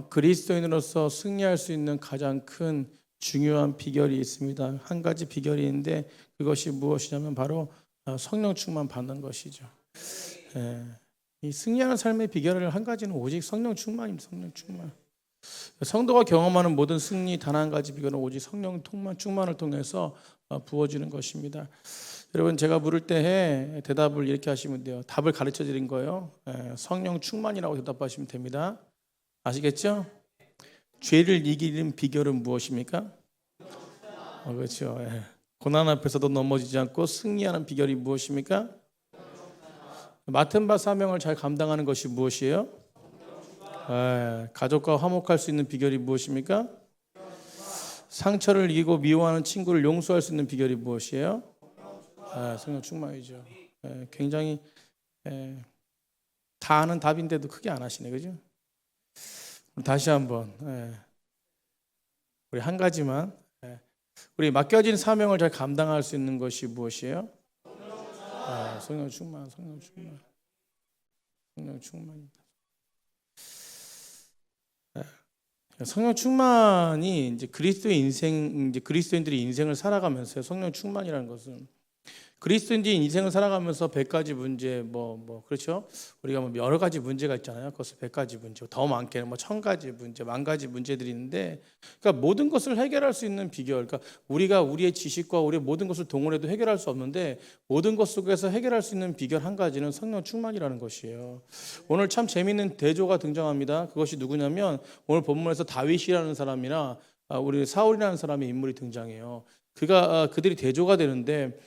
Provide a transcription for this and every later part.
그리스도인으로서 승리할 수 있는 가장 큰 중요한 비결이 있습니다. 한 가지 비결이 있는데 그것이 무엇이냐면 바로 성령 충만 받는 것이죠. 이 승리하는 삶의 비결을 한 가지는 오직 성령 충만입니다. 성령 충만. 성도가 경험하는 모든 승리 단 한 가지 비결은 오직 성령 충만을 통해서 부어지는 것입니다. 여러분, 제가 물을 때 대답을 이렇게 하시면 돼요. 답을 가르쳐 드린 거예요. 성령 충만이라고 대답하시면 됩니다. 아시겠죠? 죄를 이기는 비결은 무엇입니까? 그렇죠. 고난 앞에서도 넘어지지 않고 승리하는 비결이 무엇입니까? 맡은 바 사명을 잘 감당하는 것이 무엇이에요? 가족과 화목할 수 있는 비결이 무엇입니까? 상처를 이기고 미워하는 친구를 용서할 수 있는 비결이 무엇이에요? 성령 충만이죠. 굉장히 다 아는 답인데도 크게 안 하시네, 그죠? 다시 한번 우리 한 가지만 우리 맡겨진 사명을 잘 감당할 수 있는 것이 무엇이에요? 성령 충만, 성령 충만, 성령 충만입니다. 성령 충만이 이제 그리스도인들이 인생을 살아가면서 성령 충만이라는 것은 그리스도인들이 인생을 살아가면서 100가지 문제 그렇죠? 우리가 여러 가지 문제가 있잖아요. 그것을 100가지 문제, 더 많게는 1000가지 문제, 10,000가지 문제들이 있는데, 그러니까 모든 것을 해결할 수 있는 비결, 그러니까 우리가 우리의 지식과 우리의 모든 것을 동원해도 해결할 수 없는데 모든 것 속에서 해결할 수 있는 비결 한 가지는 성령 충만이라는 것이에요. 오늘 참 재미있는 대조가 등장합니다. 그것이 누구냐면 오늘 본문에서 다윗이라는 사람이나 우리 사울이라는 사람의 인물이 등장해요. 그들이 대조가 되는데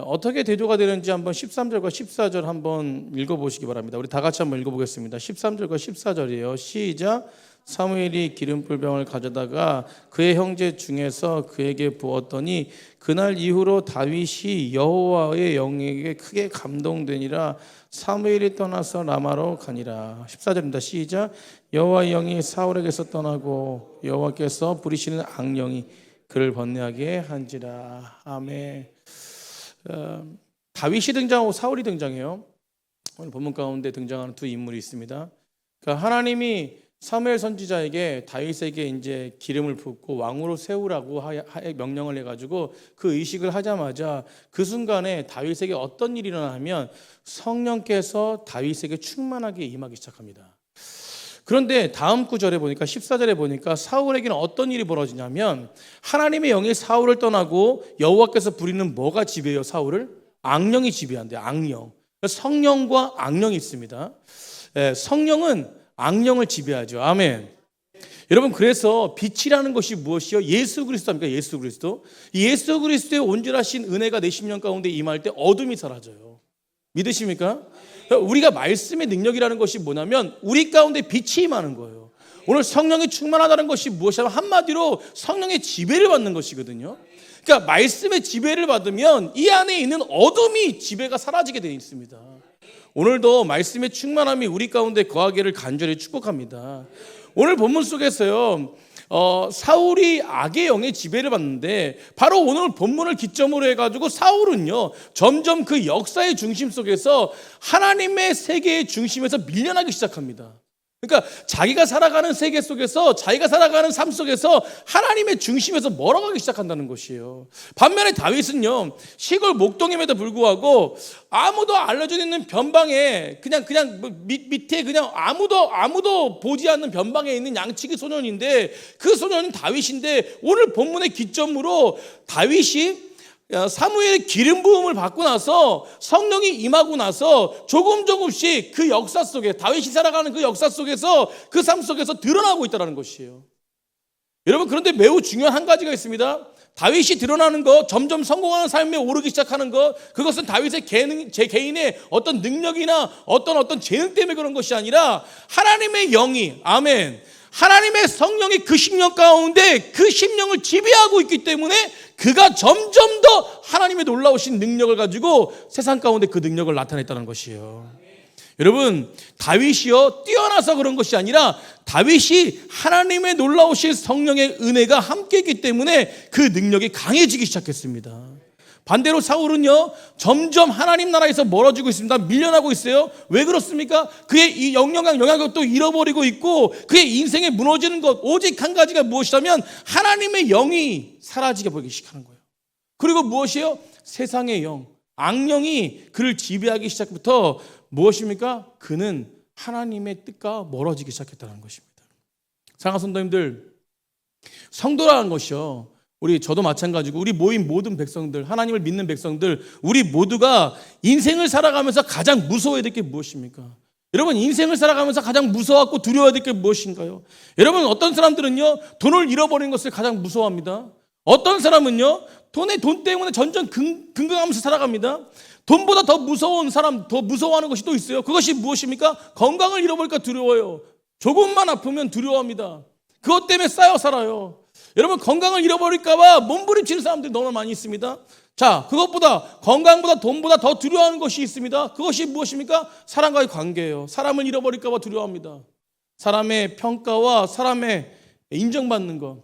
어떻게 대조가 되는지 한번 13절과 14절 한번 읽어보시기 바랍니다. 우리 다 같이 한번 읽어보겠습니다. 13절과 14절이에요. 시작. 사무엘이 기름불병을 가져다가 그의 형제 중에서 그에게 부었더니 그날 이후로 다윗이 여호와의 영에게 크게 감동되니라. 사무엘이 떠나서 라마로 가니라. 14절입니다. 시작. 여호와의 영이 사울에게서 떠나고 여호와께서 부리시는 악령이 그를 번뇌하게 한지라. 아멘. 다윗이 등장하고 사울이 등장해요. 오늘 본문 가운데 등장하는 두 인물이 있습니다. 그러니까 하나님이 사무엘 선지자에게 다윗에게 이제 기름을 붓고 왕으로 세우라고 명령을 해가지고 그 의식을 하자마자 그 순간에 다윗에게 어떤 일이 일어나면 성령께서 다윗에게 충만하게 임하기 시작합니다. 그런데 다음 구절에 보니까 14절에 보니까 사울에게는 어떤 일이 벌어지냐면 하나님의 영이 사울을 떠나고 여호와께서 부리는 뭐가 지배해요? 사울을? 악령이 지배한대요. 악령. 성령과 악령이 있습니다. 성령은 악령을 지배하죠. 아멘. 여러분, 그래서 빛이라는 것이 무엇이요? 예수 그리스도입니까? 예수 그리스도. 예수 그리스도의 온전하신 은혜가 내 심령 가운데 임할 때 어둠이 사라져요. 믿으십니까? 우리가 말씀의 능력이라는 것이 뭐냐면 우리 가운데 빛이 임하는 거예요. 오늘 성령이 충만하다는 것이 무엇이냐면 한마디로 성령의 지배를 받는 것이거든요. 그러니까 말씀의 지배를 받으면 이 안에 있는 어둠이 지배가 사라지게 되어 있습니다. 오늘도 말씀의 충만함이 우리 가운데 거하기를 간절히 축복합니다. 오늘 본문 속에서요, 사울이 악의 영의 지배를 받는데 바로 오늘 본문을 기점으로 해가지고 사울은요 점점 그 역사의 중심 속에서 하나님의 세계의 중심에서 밀려나기 시작합니다. 그러니까 자기가 살아가는 세계 속에서, 자기가 살아가는 삶 속에서 하나님의 중심에서 멀어가기 시작한다는 것이에요. 반면에 다윗은요 시골 목동임에도 불구하고 아무도 알려져 있는 변방에 그냥 밑에 그냥 아무도 보지 않는 변방에 있는 양치기 소년인데 그 소년은 다윗인데 오늘 본문의 기점으로 다윗이 사무엘의 기름 부음을 받고 나서 성령이 임하고 나서 조금씩 그 역사 속에 다윗이 살아가는 그 역사 속에서 그 삶 속에서 드러나고 있다는 것이에요. 여러분, 그런데 매우 중요한 한 가지가 있습니다. 다윗이 드러나는 것, 점점 성공하는 삶에 오르기 시작하는 것, 그것은 다윗의 개인의 어떤 능력이나 어떤 재능 때문에 그런 것이 아니라 하나님의 영이, 아멘, 하나님의 성령이 그 심령 가운데 그 심령을 지배하고 있기 때문에 그가 점점 더 하나님의 놀라우신 능력을 가지고 세상 가운데 그 능력을 나타냈다는 것이에요. 여러분, 다윗이요 뛰어나서 그런 것이 아니라 다윗이 하나님의 놀라우신 성령의 은혜가 함께 있기 때문에 그 능력이 강해지기 시작했습니다. 반대로 사울은요, 점점 하나님 나라에서 멀어지고 있습니다. 밀려나고 있어요. 왜 그렇습니까? 그의 이 영향력도 잃어버리고 있고, 그의 인생에 무너지는 것 오직 한 가지가 무엇이라면 하나님의 영이 사라지게 보이기 시작하는 거예요. 그리고 무엇이에요? 세상의 영, 악령이 그를 지배하기 시작부터 무엇입니까? 그는 하나님의 뜻과 멀어지기 시작했다는 것입니다. 사랑하는 성도님들, 성도라는 것이요, 저도 마찬가지고 우리 모인 모든 백성들, 하나님을 믿는 백성들, 우리 모두가 인생을 살아가면서 가장 무서워해야 될 게 무엇입니까? 여러분, 인생을 살아가면서 가장 무서워하고 두려워해야 될 게 무엇인가요? 여러분, 어떤 사람들은요, 돈을 잃어버리는 것을 가장 무서워합니다. 어떤 사람은요, 돈 때문에 전전 긍긍하면서 살아갑니다. 돈보다 더 무서운 사람, 더 무서워하는 것이 또 있어요. 그것이 무엇입니까? 건강을 잃어버릴까 두려워요. 조금만 아프면 두려워합니다. 그것 때문에 쌓여 살아요. 여러분, 건강을 잃어버릴까 봐 몸부림치는 사람들이 너무 많이 있습니다. 자, 그것보다, 건강보다 돈보다 더 두려워하는 것이 있습니다. 그것이 무엇입니까? 사람과의 관계예요. 사람을 잃어버릴까 봐 두려워합니다. 사람의 평가와 사람의 인정받는 것.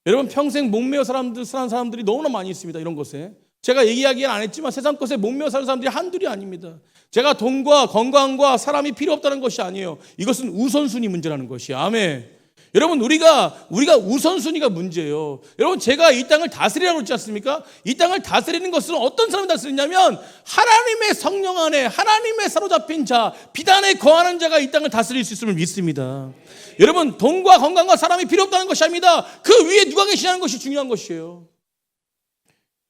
여러분, 평생 목매어 사는 사람들이 너무나 많이 있습니다. 이런 것에. 제가 얘기하기는 안 했지만 세상 것에 목매어 사는 사람들이 한둘이 아닙니다. 제가 돈과 건강과 사람이 필요 없다는 것이 아니에요. 이것은 우선순위 문제라는 것이에요. 아멘. 여러분, 우리가 우선순위가 문제예요. 여러분, 제가 이 땅을 다스리라고 그러지 않습니까? 이 땅을 다스리는 것은 어떤 사람이 다스리냐면 하나님의 성령 안에 하나님의 사로잡힌 자, 비단에 거하는 자가 이 땅을 다스릴 수 있음을 믿습니다. 여러분, 돈과 건강과 사람이 필요 없다는 것이 아닙니다. 그 위에 누가 계시냐는 것이 중요한 것이에요.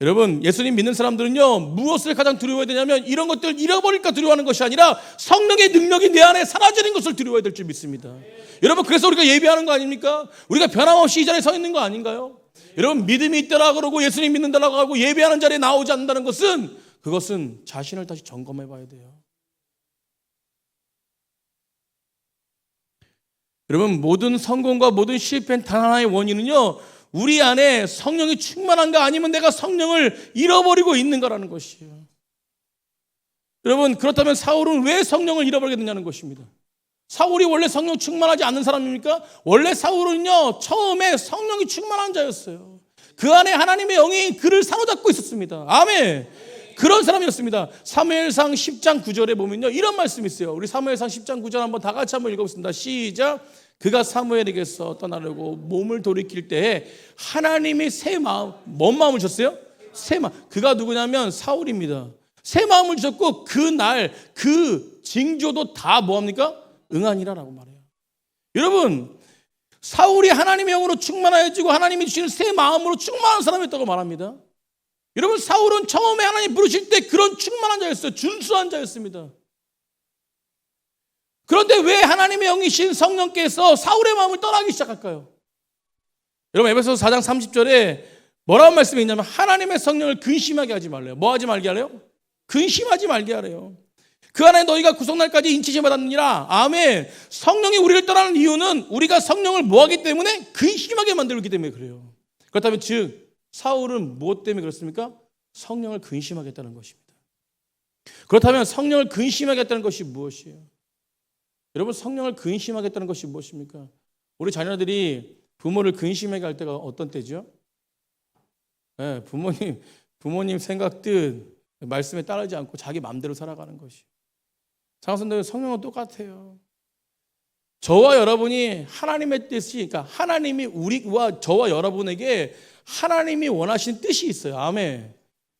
여러분, 예수님 믿는 사람들은요, 무엇을 가장 두려워해야 되냐면 이런 것들 잃어버릴까 두려워하는 것이 아니라 성령의 능력이 내 안에 사라지는 것을 두려워해야 될 줄 믿습니다. 여러분, 그래서 우리가 예배하는 거 아닙니까? 우리가 변함없이 이 자리에 서 있는 거 아닌가요? 여러분, 믿음이 있다라 그러고 예수님 믿는다라고 하고 예배하는 자리에 나오지 않는다는 것은, 그것은 자신을 다시 점검해 봐야 돼요. 여러분, 모든 성공과 모든 실패는 단 하나의 원인은요, 우리 안에 성령이 충만한가 아니면 내가 성령을 잃어버리고 있는 거라는 것이에요. 여러분, 그렇다면 사울은 왜 성령을 잃어버리게 됐냐는 것입니다. 사울이 원래 성령 충만하지 않는 사람입니까? 원래 사울은요, 처음에 성령이 충만한 자였어요. 그 안에 하나님의 영이 그를 사로잡고 있었습니다. 아멘. 그런 사람이었습니다. 사무엘상 10장 9절에 보면요, 이런 말씀이 있어요. 우리 사무엘상 10장 9절 한번 다 같이 한번 읽어보겠습니다. 시작. 그가 사무엘에게서 떠나려고 몸을 돌이킬 때에 하나님이 새 마음, 뭔 마음을 줬어요? 새 마음. 그가 누구냐면 사울입니다. 새 마음을 주셨고 그날 그 징조도 다 뭐합니까? 응하니라라고 말해요. 여러분, 사울이 하나님의 영으로 충만해지고 하나님이 주시는 새 마음으로 충만한 사람이었다고 말합니다. 여러분, 사울은 처음에 하나님 부르실 때 그런 충만한 자였어요. 준수한 자였습니다. 그런데 왜 하나님의 영이신 성령께서 사울의 마음을 떠나기 시작할까요? 여러분, 에베소서 4장 30절에 뭐라는 말씀이 있냐면 하나님의 성령을 근심하게 하지 말래요. 뭐 하지 말게 하래요? 근심하지 말게 하래요. 그 안에 너희가 구속날까지 인치심 받았느니라. 아멘. 성령이 우리를 떠나는 이유는 우리가 성령을 뭐하기 때문에? 근심하게 만들기 때문에 그래요. 그렇다면 즉 사울은 무엇 때문에 그렇습니까? 성령을 근심하게 했다는 것입니다. 그렇다면 성령을 근심하게 했다는 것이 무엇이에요? 여러분, 성령을 근심하겠다는 것이 무엇입니까? 우리 자녀들이 부모를 근심하게 할 때가 어떤 때죠? 네, 부모님 생각 뜻 말씀에 따르지 않고 자기 마음대로 살아가는 것이. 장선생님, 성령은 똑같아요. 저와 여러분이 하나님의 뜻이, 그러니까 하나님이 우리와 저와 여러분에게 하나님이 원하시는 뜻이 있어요. 아멘.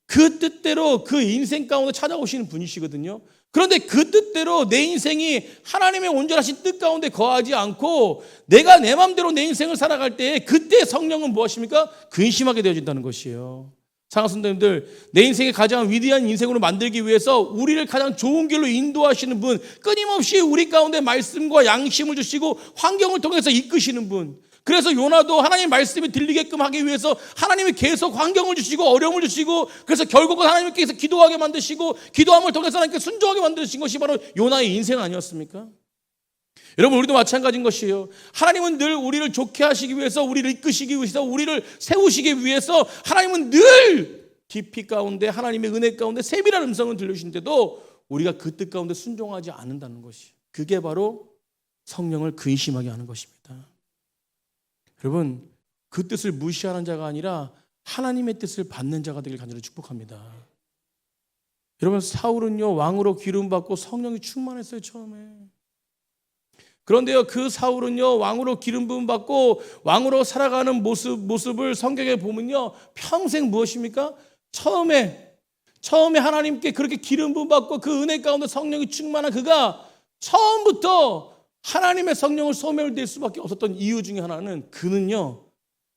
그 뜻대로 그 인생 가운데 찾아오시는 분이시거든요. 그런데 그 뜻대로 내 인생이 하나님의 온전하신 뜻 가운데 거하지 않고 내가 내 마음대로 내 인생을 살아갈 때 그때 성령은 무엇입니까? 근심하게 되어진다는 것이에요. 사랑하는 성도님들, 내 인생의 가장 위대한 인생으로 만들기 위해서 우리를 가장 좋은 길로 인도하시는 분, 끊임없이 우리 가운데 말씀과 양심을 주시고 환경을 통해서 이끄시는 분. 그래서 요나도 하나님의 말씀이 들리게끔 하기 위해서 하나님이 계속 환경을 주시고 어려움을 주시고, 그래서 결국은 하나님께서 기도하게 만드시고 기도함을 통해서 하나님께 순종하게 만드신 것이 바로 요나의 인생 아니었습니까? 여러분, 우리도 마찬가지인 것이에요. 하나님은 늘 우리를 좋게 하시기 위해서, 우리를 이끄시기 위해서, 우리를 세우시기 위해서 하나님은 늘 깊이 가운데 하나님의 은혜 가운데 세밀한 음성을 들려주시는데도 우리가 그 뜻 가운데 순종하지 않는다는 것이, 그게 바로 성령을 근심하게 하는 것입니다. 여러분, 그 뜻을 무시하는 자가 아니라 하나님의 뜻을 받는 자가 되길 간절히 축복합니다. 여러분, 사울은요 왕으로 기름받고 성령이 충만했어요 처음에. 그런데요 그 사울은요 왕으로 기름 부음 받고 왕으로 살아가는 모습을 성경에 보면요 평생 무엇입니까? 처음에 하나님께 그렇게 기름 부음 받고 그 은혜 가운데 성령이 충만한 그가 처음부터 하나님의 성령을 소멸될 수밖에 없었던 이유 중에 하나는 그는요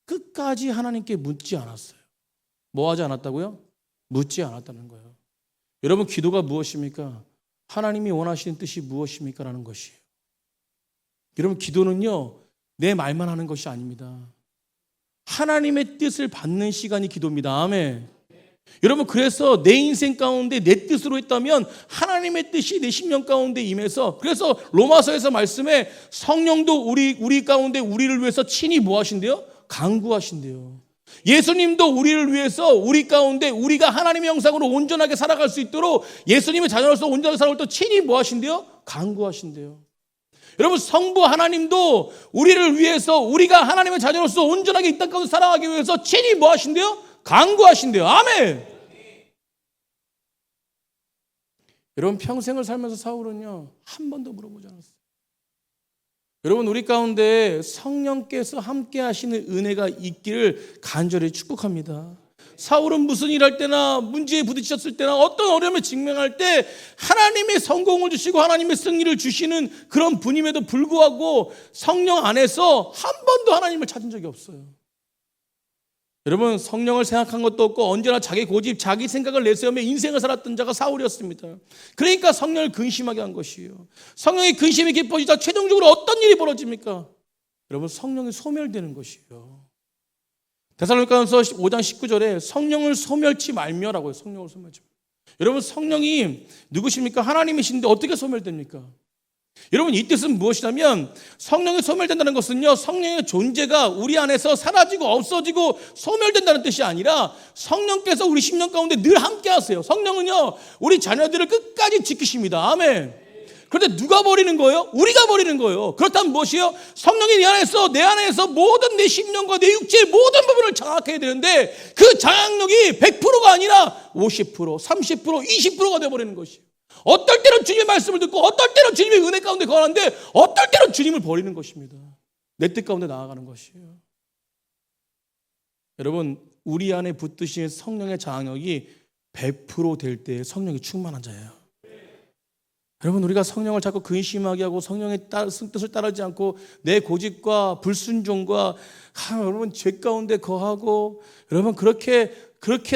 끝까지 하나님께 묻지 않았어요. 뭐 하지 않았다고요? 묻지 않았다는 거예요. 여러분, 기도가 무엇입니까? 하나님이 원하시는 뜻이 무엇입니까? 라는 것이에요. 여러분, 기도는요 내 말만 하는 것이 아닙니다. 하나님의 뜻을 받는 시간이 기도입니다. 아멘. 여러분, 그래서 내 인생 가운데 내 뜻으로 했다면 하나님의 뜻이 내 심령 가운데 임해서, 그래서 로마서에서 말씀에 성령도 우리 가운데 우리를 위해서 친히 뭐 하신대요? 간구하신대요. 예수님도 우리를 위해서 우리 가운데 우리가 하나님의 형상으로 온전하게 살아갈 수 있도록 예수님의 자녀로서 온전하게 살아갈 때 친히 뭐 하신대요? 간구하신대요. 여러분, 성부 하나님도 우리를 위해서 우리가 하나님의 자녀로서 온전하게 이 땅 가운데 살아가기 위해서 친히 뭐 하신대요? 간구하신대요. 아멘. 여러분, 평생을 살면서 사울은요 한 번도 물어보지 않았어요. 여러분, 우리 가운데 성령께서 함께 하시는 은혜가 있기를 간절히 축복합니다. 사울은 무슨 일할 때나 문제에 부딪혔을 때나 어떤 어려움에 직면할 때 하나님의 성공을 주시고 하나님의 승리를 주시는 그런 분임에도 불구하고 성령 안에서 한 번도 하나님을 찾은 적이 없어요. 여러분, 성령을 생각한 것도 없고 언제나 자기 고집, 자기 생각을 내세우며 인생을 살았던 자가 사울이었습니다. 그러니까 성령을 근심하게 한 것이에요. 성령의 근심이 깊어지자 최종적으로 어떤 일이 벌어집니까? 여러분, 성령이 소멸되는 것이에요. 데살로니가서 5장 19절에 성령을 소멸치 말며라고 해요. 성령을 소멸치 말며. 여러분, 성령이 누구십니까? 하나님이신데 어떻게 소멸됩니까? 여러분, 이 뜻은 무엇이냐면 성령이 소멸된다는 것은요 성령의 존재가 우리 안에서 사라지고 없어지고 소멸된다는 뜻이 아니라 성령께서 우리 심령 가운데 늘 함께 하세요. 성령은요 우리 자녀들을 끝까지 지키십니다. 아멘. 그런데 누가 버리는 거예요? 우리가 버리는 거예요. 그렇다면 무엇이에요? 성령이 내 안에서 모든 내 심령과 내 육체의 모든 부분을 장악해야 되는데 그 장악력이 100%가 아니라 50%, 30%, 20%가 되어버리는 것이에요. 어떨 때는 주님의 말씀을 듣고 어떨 때는 주님의 은혜 가운데 거하는데 어떨 때는 주님을 버리는 것입니다. 내 뜻 가운데 나아가는 것이에요. 여러분, 우리 안에 붙드신 성령의 장악력이 100% 될 때 성령이 충만한 자예요. 여러분, 우리가 성령을 자꾸 근심하게 하고 성령의 뜻을 따르지 않고 내 고집과 불순종과 여러분 죄 가운데 거하고 여러분 그렇게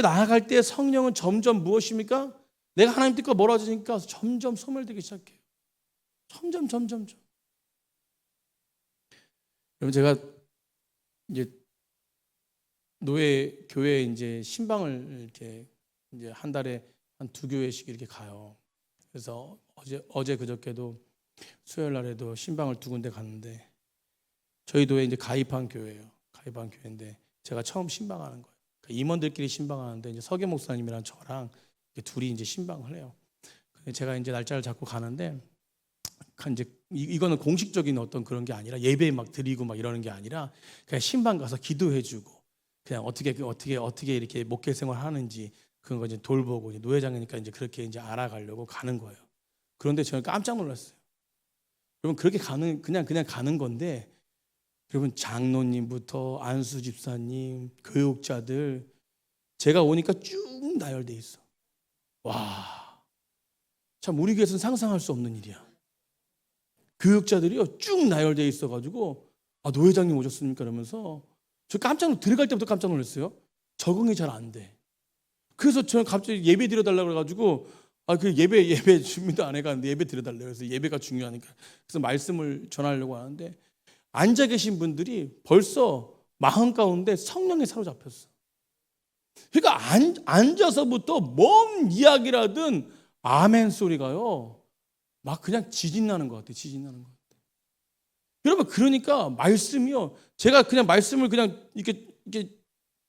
나아갈 때 성령은 점점 무엇입니까? 내가 하나님 뜻과 멀어지니까 점점 소멸되기 시작해요. 점점. 여러분, 제가 이제 교회에 이제 신방을 이렇게 이제 한 달에 한 2교회씩 이렇게 가요. 그래서 어제 그저께도 수요일 날에도 신방을 2군데 갔는데 저희 교회 이제 가입한 교회예요. 가입한 교회인데 제가 처음 신방하는 거예요. 그러니까 임원들끼리 신방하는데 이제 서계 목사님이랑 저랑 둘이 이제 신방을 해요. 제가 이제 날짜를 잡고 가는데 이제 이거는 공식적인 어떤 그런 게 아니라 예배 막 드리고 막 이러는 게 아니라 그냥 신방 가서 기도해주고 그냥 어떻게 이렇게 목회 생활 하는지 그런 거 이제 돌보고 이제 노회장이니까 이제 그렇게 이제 알아가려고 가는 거예요. 그런데 저는 깜짝 놀랐어요. 여러분, 그렇게 그냥 가는 건데 여러분, 장로님부터 안수 집사님, 교육자들 제가 오니까 쭉 나열돼 있어. 와, 참 우리 교회에서는 상상할 수 없는 일이야. 교육자들이요 쭉 나열되어 있어가지고 노회장님 오셨습니까? 그러면서 저 들어갈 때부터 깜짝 놀랐어요. 적응이 잘 안 돼. 그래서 저는 갑자기 예배 드려달라고 그래가지고 그 예배 준비도 안 해가는데 예배 드려달래요. 그래서 예배가 중요하니까 그래서 말씀을 전하려고 하는데 앉아 계신 분들이 벌써 마음 가운데 성령에 사로잡혔어. 그러니까 앉아서부터 뭔 이야기라든 아멘 소리가요 막 그냥 지진 나는 것 같아요. 여러분, 그러니까 말씀이요 제가 그냥 말씀을 그냥 이렇게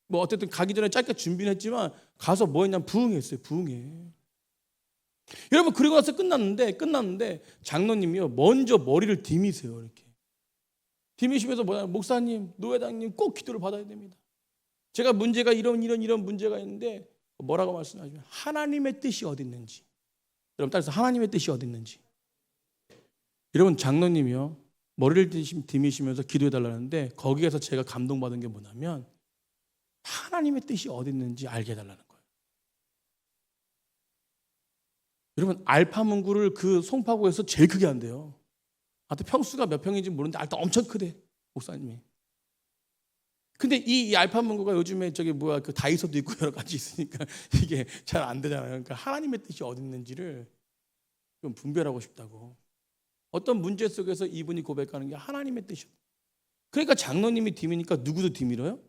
뭐 어쨌든 가기 전에 짧게 준비는 했지만 가서 뭐 했냐면 부응했어요. 여러분, 그리고 나서 끝났는데 장로님이요 먼저 머리를 디미세요. 이렇게 디미시면서 목사님, 노회장님 꼭 기도를 받아야 됩니다. 제가 문제가 이런 문제가 있는데 뭐라고 말씀하시면 하나님의 뜻이 어디 있는지. 여러분 따라서 하나님의 뜻이 어디 있는지. 여러분 장로님이요 머리를 디미시면서 기도해 달라는데 거기에서 제가 감동받은 게 뭐냐면 하나님의 뜻이 어디 있는지 알게 해달라는 거예요. 여러분 알파 문구를 그 송파구에서 제일 크게 한대요. 하여튼 평수가 몇 평인지 모르는데 하여튼 엄청 크대 목사님이. 근데 이 알파 문구가 요즘에 그 다이소도 있고 여러 가지 있으니까 이게 잘 안 되잖아요. 그러니까 하나님의 뜻이 어디 있는지를 좀 분별하고 싶다고. 어떤 문제 속에서 이분이 고백하는 게 하나님의 뜻이에요. 그러니까 장로님이 디미니까 누구도 디밀어요?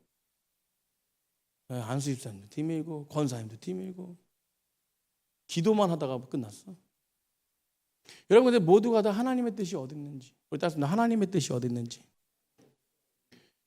안수 집사님도 디밀고 권사님도 디밀고 기도만 하다가 끝났어. 여러분 근데 모두가 다 하나님의 뜻이 어디 있는지. 우리 따라서 하나님의 뜻이 어디 있는지.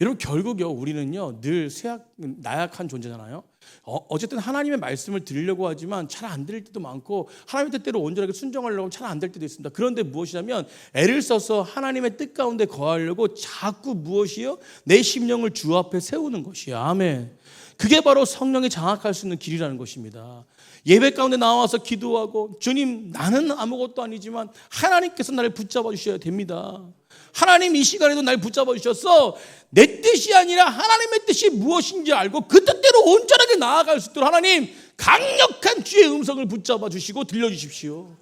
여러분 결국요 우리는요 늘 나약한 존재잖아요. 어쨌든 하나님의 말씀을 들으려고 하지만 잘 안 들릴 때도 많고 하나님의 뜻대로 온전하게 순종하려고 하면 잘 안 될 때도 있습니다. 그런데 무엇이냐면 애를 써서 하나님의 뜻 가운데 거하려고 자꾸 무엇이요? 내 심령을 주 앞에 세우는 것이야. 아멘. 그게 바로 성령이 장악할 수 있는 길이라는 것입니다. 예배 가운데 나와서 기도하고 주님 나는 아무것도 아니지만 하나님께서 나를 붙잡아 주셔야 됩니다. 하나님 이 시간에도 날 붙잡아 주셔서 내 뜻이 아니라 하나님의 뜻이 무엇인지 알고 그 뜻대로 온전하게 나아갈 수 있도록 하나님 강력한 주의 음성을 붙잡아 주시고 들려주십시오.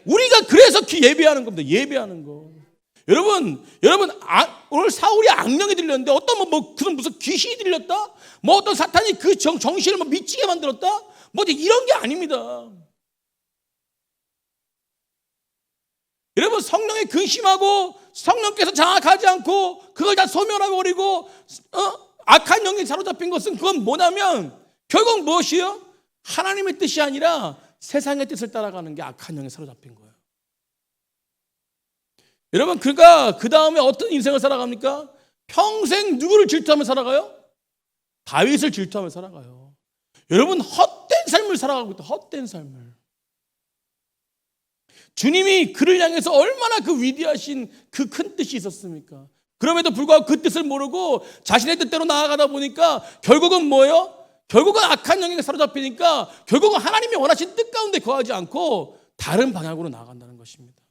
우리가 그래서 예배하는 겁니다. 예배하는 거. 여러분 오늘 사울이 악령이 들렸는데 어떤 무슨 귀신이 들렸다? 어떤 사탄이 그 정신을 미치게 만들었다? 이런 게 아닙니다. 여러분 성령에 근심하고 성령께서 장악하지 않고 그걸 다 소멸하고 버리고 악한 영이 사로잡힌 것은 그건 뭐냐면 결국 무엇이요? 하나님의 뜻이 아니라 세상의 뜻을 따라가는 게 악한 영에 사로잡힌 거예요. 여러분 그가 그 다음에 어떤 인생을 살아갑니까? 평생 누구를 질투하며 살아가요? 다윗을 질투하며 살아가요. 여러분 헛된 삶을 살아가고 있다. 헛된 삶을. 주님이 그를 향해서 얼마나 그 위대하신 그 큰 뜻이 있었습니까? 그럼에도 불구하고 그 뜻을 모르고 자신의 뜻대로 나아가다 보니까 결국은 뭐예요? 결국은 악한 영에 사로잡히니까 결국은 하나님이 원하신 뜻 가운데 거하지 않고 다른 방향으로 나아간다는 것입니다.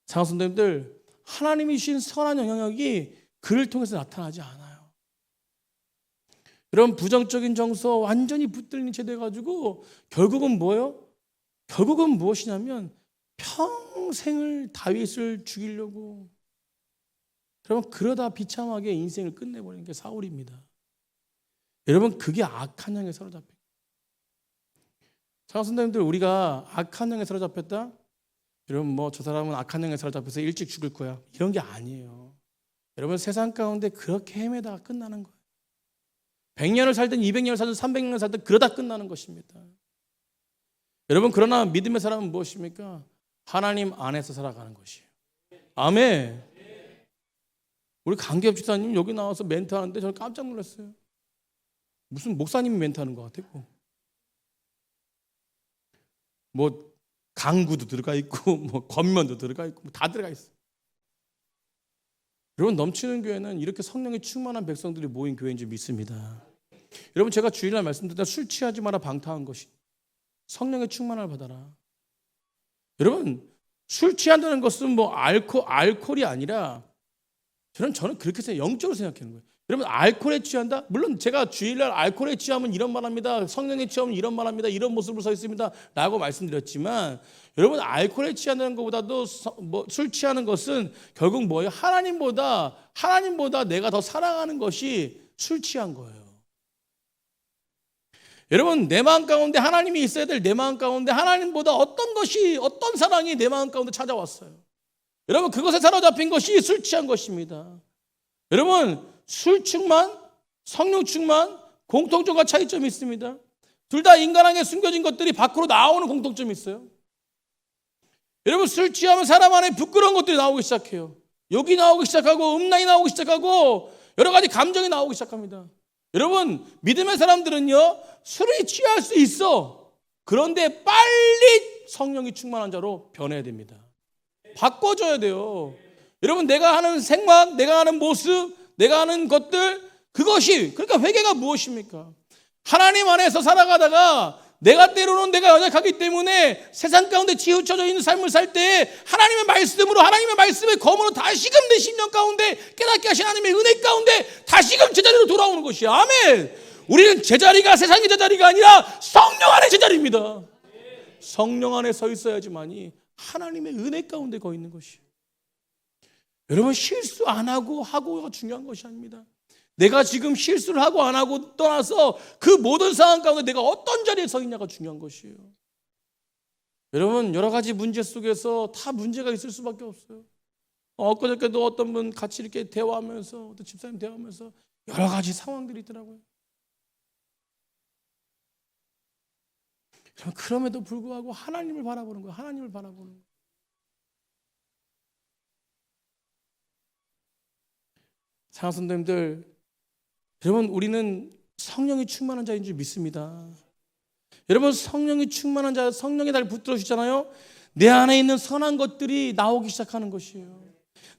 사랑하는 성도님들, 하나님이 주신 선한 영향력이 그를 통해서 나타나지 않아요. 이런 부정적인 정서 완전히 붙들린 채 돼가지고 결국은 뭐예요? 결국은 무엇이냐면 평생을 다윗을 죽이려고 여러분 그러다 비참하게 인생을 끝내버리는 게 사울입니다. 여러분 그게 악한 영에 사로잡혀. 사랑하는 성도님들, 우리가 악한 영에 사로잡혔다? 여러분 저 사람은 악한 영에 사로잡혀서 일찍 죽을 거야 이런 게 아니에요. 여러분 세상 가운데 그렇게 헤매다가 끝나는 거예요. 100년을 살든 200년을 살든 300년을 살든 그러다 끝나는 것입니다. 여러분 그러나 믿음의 사람은 무엇입니까? 하나님 안에서 살아가는 것이에요. 아멘. 우리 강기엽 집사님 여기 나와서 멘트하는데 저는 깜짝 놀랐어요. 무슨 목사님이 멘트하는 것 같아요. 강구도 들어가 있고 권면도 들어가 있고 다 들어가 있어요. 여러분 넘치는 교회는 이렇게 성령이 충만한 백성들이 모인 교회인 줄 믿습니다. 여러분 제가 주일날 말씀드렸다 술 취하지 마라 방탕한 것이 성령의 충만을 받아라. 여러분 술 취한다는 것은 알코올이 아니라 저는 그렇게 영적으로 생각하는 거예요. 여러분 알코올에 취한다? 물론 제가 주일날 알코올에 취하면 이런 말합니다. 성령에 취하면 이런 말합니다. 이런 모습으로 서 있습니다. 라고 말씀드렸지만 여러분 알코올에 취한다는 것보다도 술 취하는 것은 결국 뭐예요? 하나님보다 내가 더 사랑하는 것이 술 취한 거예요. 여러분 내 마음 가운데 하나님이 있어야 될 내 마음 가운데 하나님보다 어떤 사랑이 내 마음 가운데 찾아왔어요. 여러분 그것에 사로잡힌 것이 술 취한 것입니다. 여러분 술 충만, 성령 충만 공통점과 차이점이 있습니다. 둘 다 인간 안에 숨겨진 것들이 밖으로 나오는 공통점이 있어요. 여러분 술 취하면 사람 안에 부끄러운 것들이 나오기 시작해요. 욕이 나오기 시작하고 음란이 나오기 시작하고 여러 가지 감정이 나오기 시작합니다. 여러분 믿음의 사람들은요 술에 취할 수 있어. 그런데 빨리 성령이 충만한 자로 변해야 됩니다. 바꿔줘야 돼요. 여러분 내가 하는 생각, 내가 하는 모습, 내가 하는 것들 그것이 그러니까 회개가 무엇입니까? 하나님 안에서 살아가다가 내가 때로는 내가 연약하기 때문에 세상 가운데 치우쳐져 있는 삶을 살 때 하나님의 말씀으로 하나님의 말씀의 검으로 다시금 내 심령 가운데 깨닫게 하신 하나님의 은혜 가운데 다시금 제자리로 돌아오는 것이야. 아멘. 우리는 제자리가 세상의 제자리가 아니라 성령 안의 제자리입니다. 성령 안에 서 있어야지만이 하나님의 은혜 가운데 거 있는 것이에요. 여러분 실수 안 하고가 중요한 것이 아닙니다. 내가 지금 실수를 하고 안 하고 떠나서 그 모든 상황 가운데 내가 어떤 자리에 서 있냐가 중요한 것이에요. 여러분 여러 가지 문제 속에서 다 문제가 있을 수밖에 없어요. 엊그저께도 어떤 분 같이 이렇게 대화하면서 어떤 집사님 대화하면서 여러 가지 상황들이 있더라고요. 그럼에도 불구하고 하나님을 바라보는 거예요. 하나님을 바라보는 거예요. 사랑하는 성도님들, 여러분 우리는 성령이 충만한 자인 줄 믿습니다. 여러분 성령이 충만한 자, 성령이 날 붙들어 주잖아요. 내 안에 있는 선한 것들이 나오기 시작하는 것이에요.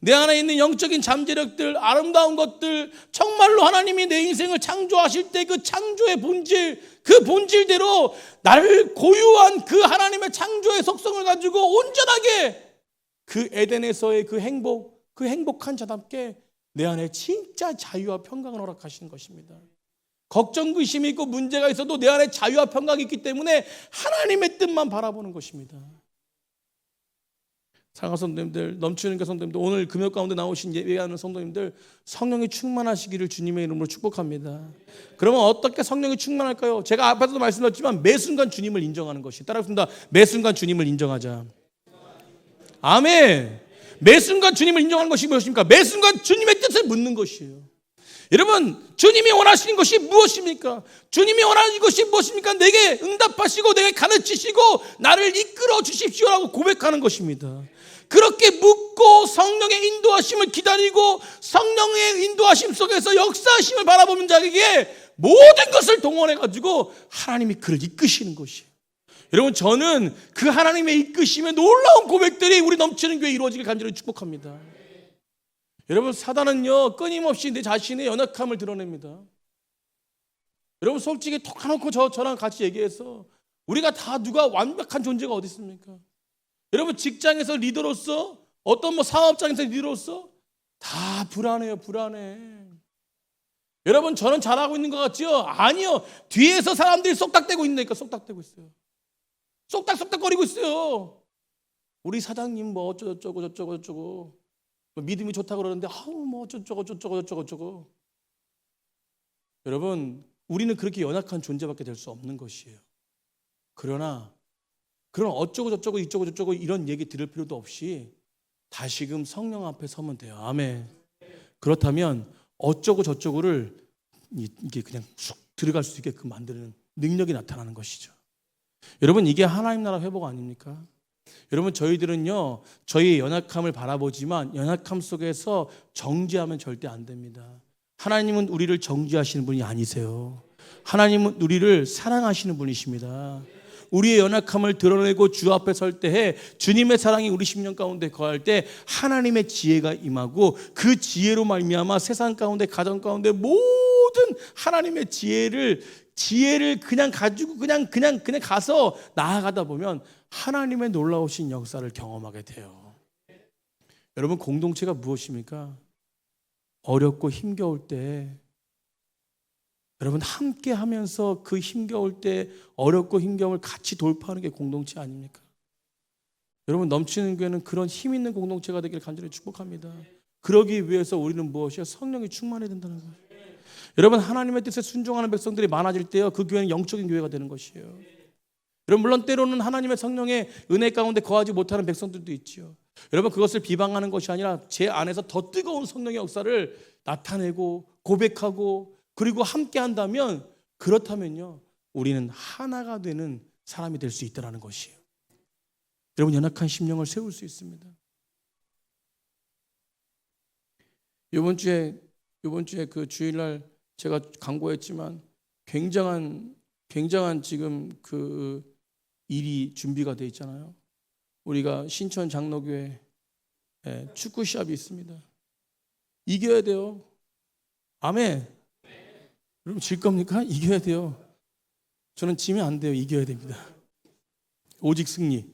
내 안에 있는 영적인 잠재력들, 아름다운 것들, 정말로 하나님이 내 인생을 창조하실 때 그 창조의 본질, 그 본질대로 나를 고유한 그 하나님의 창조의 속성을 가지고 온전하게 그 에덴에서의 그 행복한 자답게 내 안에 진짜 자유와 평강을 허락하시는 것입니다. 걱정, 의심이 있고 문제가 있어도 내 안에 자유와 평강이 있기 때문에 하나님의 뜻만 바라보는 것입니다. 사랑하는 성도님들, 넘치는 그 성도님들, 오늘 금요 가운데 나오신 예배하는 성도님들, 성령이 충만하시기를 주님의 이름으로 축복합니다. 그러면 어떻게 성령이 충만할까요? 제가 앞에서도 말씀드렸지만 매 순간 주님을 인정하는 것이, 따라합니다. 매 순간 주님을 인정하자. 아멘. 매 순간 주님을 인정하는 것이 무엇입니까? 매 순간 주님의 뜻을 묻는 것이에요. 여러분 주님이 원하시는 것이 무엇입니까? 주님이 원하는 것이 무엇입니까? 내게 응답하시고 내게 가르치시고 나를 이끌어 주십시오라고 고백하는 것입니다. 그렇게 묻고 성령의 인도하심을 기다리고 성령의 인도하심 속에서 역사하심을 바라보는 자에게 모든 것을 동원해가지고 하나님이 그를 이끄시는 것이에요. 여러분 저는 그 하나님의 이끄심에 놀라운 고백들이 우리 넘치는 교회에 이루어지길 간절히 축복합니다. 여러분 사단은요 끊임없이 내 자신의 연약함을 드러냅니다. 여러분 솔직히 톡 까놓고 저랑 같이 얘기해서 우리가 다 누가 완벽한 존재가 어디 있습니까? 여러분 직장에서 리더로서 어떤 사업장에서 리더로서 다 불안해요. 불안해. 여러분 저는 잘하고 있는 것 같지요? 아니요. 뒤에서 사람들이 쏙닥대고 있으니까 쏙닥대고 있어요. 쏙닥쏙닥거리고 있어요. 우리 사장님 뭐 어쩌고 저쩌고 믿음이 좋다고 그러는데 아우 뭐 어쩌고. 여러분 우리는 그렇게 연약한 존재밖에 될 수 없는 것이에요. 그러나 그런 어쩌고 저쩌고 이쩌고 저쩌고 이런 얘기 들을 필요도 없이 다시금 성령 앞에 서면 돼요. 아멘. 그렇다면 어쩌고 저쩌고를 이게 그냥 쑥 들어갈 수 있게끔 만드는 능력이 나타나는 것이죠. 여러분 이게 하나님 나라 회복 아닙니까? 여러분 저희들은요 저희의 연약함을 바라보지만 연약함 속에서 정죄하면 절대 안 됩니다. 하나님은 우리를 정죄하시는 분이 아니세요. 하나님은 우리를 사랑하시는 분이십니다. 우리의 연약함을 드러내고 주 앞에 설 때에 주님의 사랑이 우리 심령 가운데 거할 때 하나님의 지혜가 임하고 그 지혜로 말미암아 세상 가운데 가정 가운데 모든 하나님의 지혜를 그냥 가지고 그냥 가서 나아가다 보면 하나님의 놀라우신 역사를 경험하게 돼요. 여러분 공동체가 무엇입니까? 어렵고 힘겨울 때 여러분 함께 하면서 그 힘겨울 때 어렵고 힘겨움을 같이 돌파하는 게 공동체 아닙니까? 여러분 넘치는 교회는 그런 힘 있는 공동체가 되기를 간절히 축복합니다. 그러기 위해서 우리는 무엇이요? 성령이 충만해야 된다는 거예요. 여러분 하나님의 뜻에 순종하는 백성들이 많아질 때요 그 교회는 영적인 교회가 되는 것이에요. 여러분 물론 때로는 하나님의 성령의 은혜 가운데 거하지 못하는 백성들도 있지요. 여러분 그것을 비방하는 것이 아니라 제 안에서 더 뜨거운 성령의 역사를 나타내고 고백하고 그리고 함께 한다면 그렇다면요 우리는 하나가 되는 사람이 될 수 있다는 것이에요. 여러분 연약한 심령을 세울 수 있습니다. 이번 주에 그 주일날 제가 광고했지만 굉장한 지금 그 일이 준비가 돼 있잖아요. 우리가 신천 장로교회 축구 시합이 있습니다. 이겨야 돼요. 아멘. 여러분 질 겁니까? 이겨야 돼요. 저는 지면 안 돼요. 이겨야 됩니다. 오직 승리.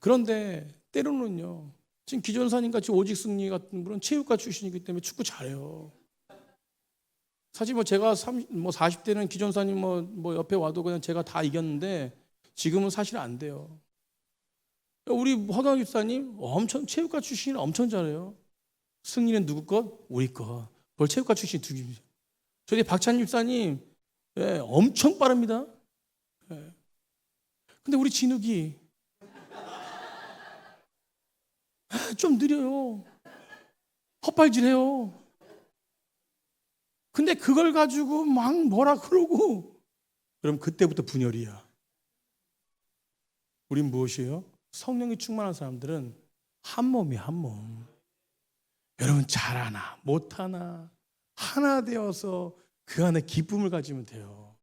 그런데 때로는요, 지금 기존사님 같이 오직 승리 같은 분은 체육과 출신이기 때문에 축구 잘해요. 사실 뭐 제가 40대는 기존사님 뭐 옆에 와도 그냥 제가 다 이겼는데 지금은 사실 안 돼요. 우리 화강 집사님 엄청 체육과 출신이 엄청 잘해요. 승리는 누구 것? 우리 것. 그걸 체육과 출신 두 개입니다. 저기 박찬 집사님 엄청 빠릅니다. 근데 우리 진욱이 좀 느려요. 헛발질해요. 근데 그걸 가지고 막 뭐라 그러고 그럼 그때부터 분열이야. 우린 무엇이에요? 성령이 충만한 사람들은 한 몸이야, 한 몸. 여러분 잘하나 못하나 하나 되어서 그 안에 기쁨을 가지면 돼요.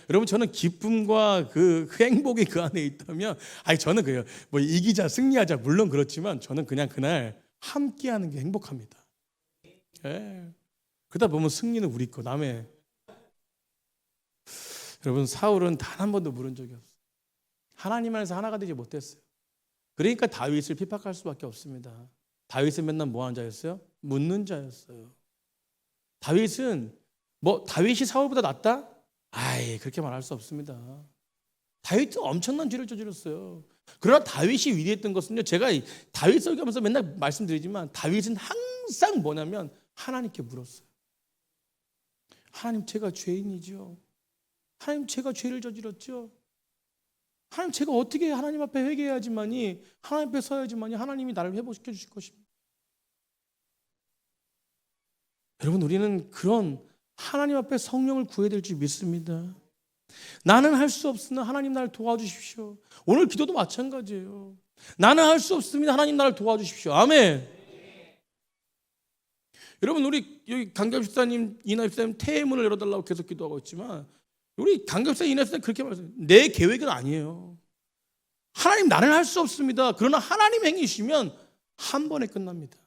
여러분 저는 기쁨과 그 행복이 그 안에 있다면 저는 그래요. 뭐 이기자 승리하자 물론 그렇지만 저는 그냥 그날 함께하는 게 행복합니다. 그러다 보면 승리는 우리 거 남의. 여러분 사울은 단 한 번도 물은 적이 없어요. 하나님 안에서 하나가 되지 못했어요. 그러니까 다윗을 핍박할 수밖에 없습니다. 다윗은 맨날 뭐 하는 자였어요? 묻는 자였어요. 다윗은 다윗이 사울보다 낫다? 그렇게 말할 수 없습니다. 다윗은 엄청난 죄를 저질렀어요. 그러나 다윗이 위대했던 것은요, 제가 다윗 설교하면서 맨날 말씀드리지만 다윗은 항상 뭐냐면 하나님께 물었어요. 하나님 제가 죄인이죠. 하나님 제가 죄를 저질렀죠. 하나님 제가 어떻게 하나님 앞에 회개해야지만이 하나님 앞에 서야지만이 하나님이 나를 회복시켜 주실 것입니다. 여러분 우리는 그런 하나님 앞에 성령을 구해야 될 줄 믿습니다. 나는 할 수 없으나 하나님 나를 도와주십시오. 오늘 기도도 마찬가지예요. 나는 할 수 없습니다. 하나님 나를 도와주십시오. 아멘. 여러분 우리 여기 강ገብ집사님, 이나집사님 태문을 열어달라고 계속 기도하고 있지만 우리 강ገብ사 이나집사님 그렇게 말했어요. 내 계획은 아니에요. 하나님 나는 할 수 없습니다. 그러나 하나님 행위시면 한 번에 끝납니다.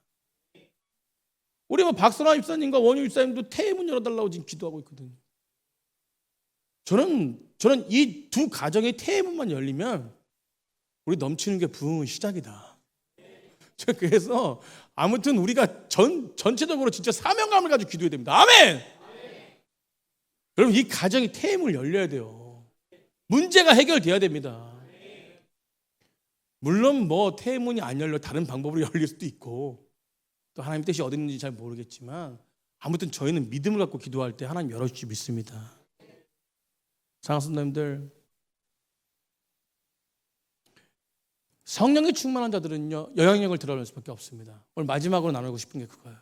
우리 박선아 집사님과 원유 집사님도 태문 열어달라고 지금 기도하고 있거든요. 저는 이 두 가정의 태문만 열리면 우리 넘치는 게 부흥의 시작이다. 그래서 아무튼 우리가 전체적으로 진짜 사명감을 가지고 기도해야 됩니다. 아멘! 여러분 이 가정이 태문을 열려야 돼요. 문제가 해결돼야 됩니다. 물론 태문이 안 열려 다른 방법으로 열릴 수도 있고 또 하나님 뜻이 어디 있는지 잘 모르겠지만 아무튼 저희는 믿음을 갖고 기도할 때 하나님 열어주시 믿습니다. 사랑하는 성도님들, 성령이 충만한 자들은요 영향력을 드러낼 수밖에 없습니다. 오늘 마지막으로 나누고 싶은 게 그거예요.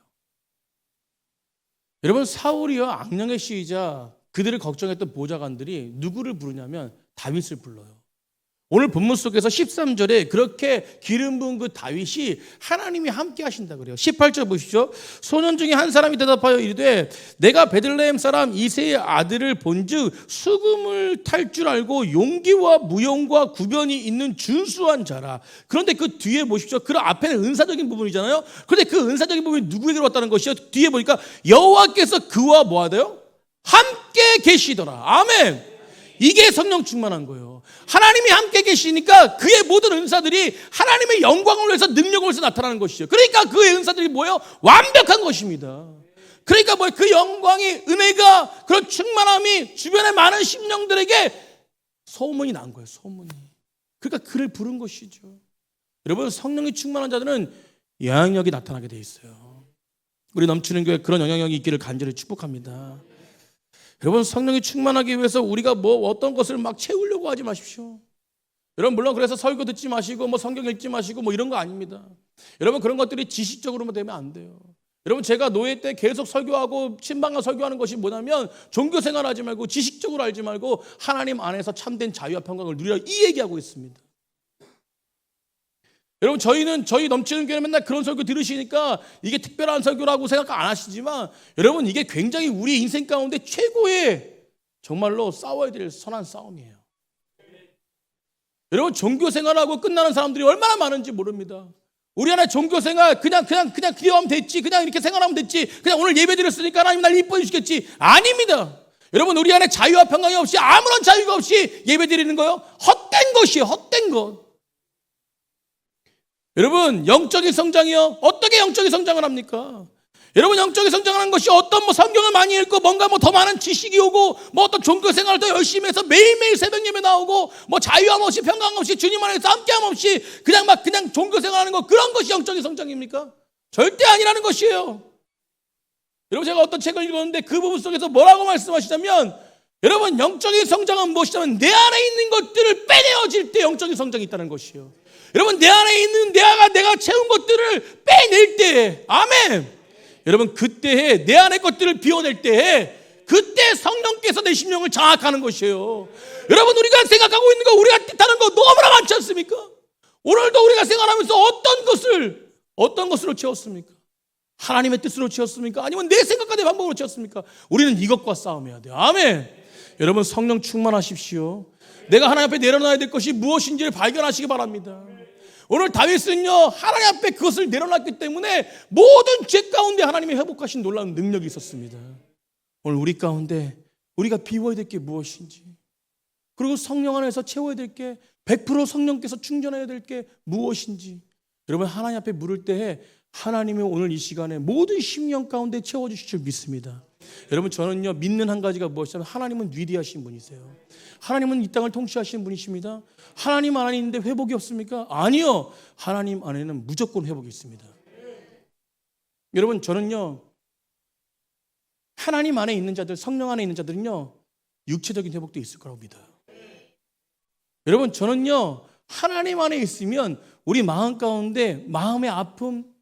여러분 사울이요 악령의 시위자 그들을 걱정했던 보좌관들이 누구를 부르냐면 다윗을 불러요. 오늘 본문 속에서 13절에 그렇게 기름 부은 그 다윗이 하나님이 함께 하신다 그래요. 18절 보시죠. 소년 중에 한 사람이 대답하여 이르되 내가 베들레헴 사람 이새의 아들을 본즉 수금을 탈 줄 알고 용기와 무용과 구변이 있는 준수한 자라. 그런데 그 뒤에 보십시오. 그 앞에는 은사적인 부분이잖아요. 그런데 그 은사적인 부분이 누구에게로 왔다는 것이요. 뒤에 보니까 여호와께서 그와 뭐 하대요? 함께 계시더라. 아멘. 이게 성령 충만한 거예요. 하나님이 함께 계시니까 그의 모든 은사들이 하나님의 영광을 위해서 능력을 위해서 나타나는 것이죠. 그러니까 그의 은사들이 뭐예요? 완벽한 것입니다. 그러니까 그 영광이 은혜가 그런 충만함이 주변의 많은 심령들에게 소문이 난 거예요. 소문이. 그러니까 그를 부른 것이죠. 여러분 성령이 충만한 자들은 영향력이 나타나게 돼 있어요. 우리 넘치는 교회 그런 영향력이 있기를 간절히 축복합니다. 여러분 성령이 충만하기 위해서 우리가 어떤 것을 막 채우려고 하지 마십시오. 여러분 물론 그래서 설교 듣지 마시고 성경 읽지 마시고 이런 거 아닙니다. 여러분 그런 것들이 지식적으로만 되면 안 돼요. 여러분 제가 노예 때 계속 설교하고 신방과 설교하는 것이 뭐냐면 종교 생활하지 말고 지식적으로 알지 말고 하나님 안에서 참된 자유와 평강을 누리라 이 얘기하고 있습니다. 여러분 저희 넘치는 교회는 맨날 그런 설교 들으시니까 이게 특별한 설교라고 생각 안 하시지만 여러분 이게 굉장히 우리 인생 가운데 최고의 정말로 싸워야 될 선한 싸움이에요. 여러분 종교 생활하고 끝나는 사람들이 얼마나 많은지 모릅니다. 우리 안에 종교생활 그냥 기도하면 됐지, 그냥 이렇게 생활하면 됐지, 그냥 오늘 예배 드렸으니까 하나님 날 이뻐해 주시겠지. 아닙니다. 여러분, 우리 안에 자유와 평강이 없이, 아무런 자유가 없이 예배 드리는 거요, 헛된 것이에요. 헛된 것. 여러분, 영적인 성장이요, 어떻게 영적인 성장을 합니까? 여러분, 영적인 성장하는 것이 어떤 성경을 많이 읽고 뭔가 더 많은 지식이 오고 어떤 종교 생활을 더 열심히 해서 매일매일 새벽 예배 나오고 자유함 없이 평강 없이 주님 안에서 함께함 없이 그냥 종교 생활하는 거, 그런 것이 영적인 성장입니까? 절대 아니라는 것이에요. 여러분, 제가 어떤 책을 읽었는데 그 부분 속에서 뭐라고 말씀하시냐면, 여러분, 영적인 성장은 무엇이냐면 내 안에 있는 것들을 빼내어질 때 영적인 성장이 있다는 것이에요. 여러분, 내 안에 있는 내가 채운 것들을 빼낼 때, 아멘. 여러분, 그때에 내 안의 것들을 비워낼 때에 그때 성령께서 내 심령을 장악하는 것이에요. 여러분, 우리가 생각하고 있는 거, 우리가 뜻하는 거 너무나 많지 않습니까? 오늘도 우리가 생활하면서 어떤 것으로 채웠습니까? 하나님의 뜻으로 채웠습니까? 아니면 내 생각과 내 방법으로 채웠습니까? 우리는 이것과 싸움해야 돼요. 아멘. 여러분, 성령 충만하십시오. 내가 하나님 앞에 내려놔야 될 것이 무엇인지를 발견하시기 바랍니다. 오늘 다윗은요, 하나님 앞에 그것을 내려놨기 때문에 모든 죄 가운데 하나님이 회복하신 놀라운 능력이 있었습니다. 오늘 우리 가운데 우리가 비워야 될 게 무엇인지, 그리고 성령 안에서 채워야 될 게 100% 성령께서 충전해야 될 게 무엇인지, 여러분, 하나님 앞에 물을 때에 하나님이 오늘 이 시간에 모든 심령 가운데 채워주실 줄 믿습니다. 여러분, 저는요, 믿는 한 가지가 무엇이냐면 하나님은 위대하신 분이세요. 하나님은 이 땅을 통치하시는 분이십니다. 하나님 안에 있는데 회복이 없습니까? 아니요, 하나님 안에는 무조건 회복이 있습니다. 여러분, 저는요, 하나님 안에 있는 자들, 성령 안에 있는 자들은요, 육체적인 회복도 있을 거라고 믿어요. 여러분, 저는요, 하나님 안에 있으면 우리 마음 가운데 마음의 아픔,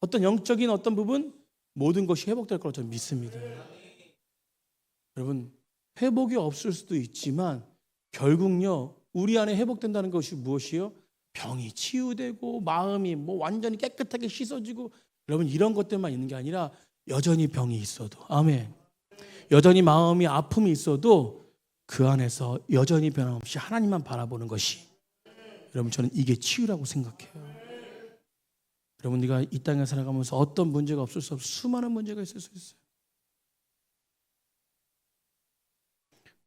어떤 영적인 어떤 부분, 모든 것이 회복될 거라고 저는 믿습니다. 여러분, 회복이 없을 수도 있지만 결국요, 우리 안에 회복된다는 것이 무엇이요? 병이 치유되고 마음이 완전히 깨끗하게 씻어지고, 여러분, 이런 것들만 있는 게 아니라 여전히 병이 있어도, 아멘, 여전히 마음이 아픔이 있어도 그 안에서 여전히 변함없이 하나님만 바라보는 것이, 여러분, 저는 이게 치유라고 생각해요. 여러분, 네가 이 땅에 살아가면서 어떤 문제가 없을 수 없어, 수많은 문제가 있을 수 있어요.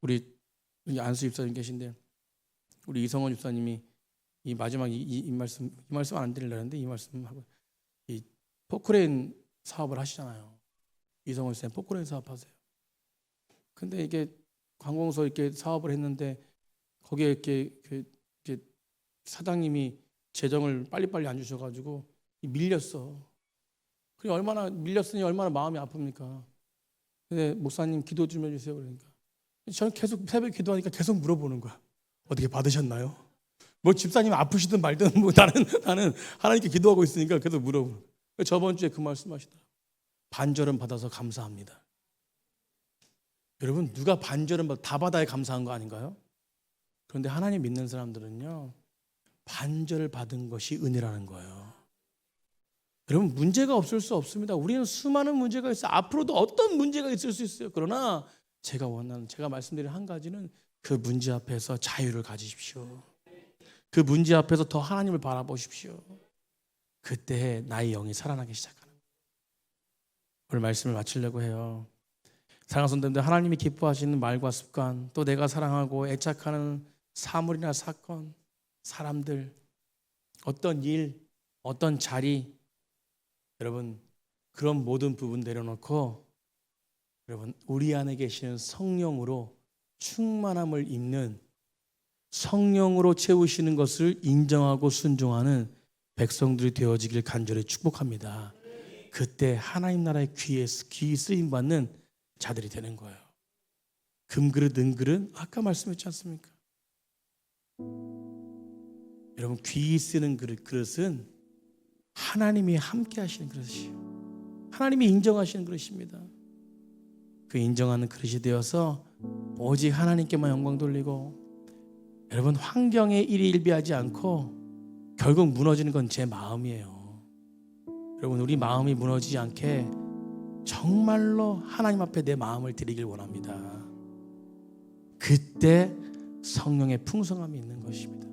우리 안수 집사님 계신데, 우리 이성원 집사님이 이 마지막 이 말씀 안 드리려고 했는데 이 말씀하고, 이 포크레인 사업을 하시잖아요. 이성원 집사님 포크레인 사업하세요. 근데 이게 관공서 이렇게 사업을 했는데 거기에 이렇게 사장님이 재정을 빨리빨리 안 주셔가지고 밀렸어. 그게 얼마나 밀렸으니 얼마나 마음이 아픕니까? 근데 목사님 기도 좀 해주세요. 그러니까 저는 계속 새벽 기도하니까 계속 물어보는 거야. 어떻게 받으셨나요? 집사님 아프시든 말든 나는 하나님께 기도하고 있으니까 계속 물어보는 거야. 저번 주에 그 말씀하시더라고요. 반절은 받아서 감사합니다. 여러분, 누가 반절은 다 받아야 감사한 거 아닌가요? 그런데 하나님 믿는 사람들은요, 반절을 받은 것이 은혜라는 거예요. 여러분, 문제가 없을 수 없습니다. 우리는 수많은 문제가 있어요. 앞으로도 어떤 문제가 있을 수 있어요. 그러나 제가 말씀드린 한 가지는 그 문제 앞에서 자유를 가지십시오. 그 문제 앞에서 더 하나님을 바라보십시오. 그때 나의 영이 살아나기 시작하는 거예요. 오늘 말씀을 마치려고 해요. 사랑하는 성도님들, 하나님이 기뻐하시는 말과 습관, 또 내가 사랑하고 애착하는 사물이나 사건, 사람들, 어떤 일, 어떤 자리, 여러분, 그런 모든 부분 내려놓고, 여러분, 우리 안에 계시는 성령으로 충만함을 입는, 성령으로 채우시는 것을 인정하고 순종하는 백성들이 되어지길 간절히 축복합니다. 그때 하나님 나라의 귀 쓰임 받는 자들이 되는 거예요. 금그릇 은그릇 아까 말씀했지 않습니까? 여러분, 귀 쓰는 그릇은 하나님이 함께 하시는 그릇이에요. 하나님이 인정하시는 그릇입니다. 그 인정하는 그릇이 되어서 오직 하나님께만 영광 돌리고, 여러분, 환경에 일희일비하지 않고 결국 무너지는 건 제 마음이에요. 여러분, 우리 마음이 무너지지 않게 정말로 하나님 앞에 내 마음을 드리길 원합니다. 그때 성령의 풍성함이 있는 것입니다.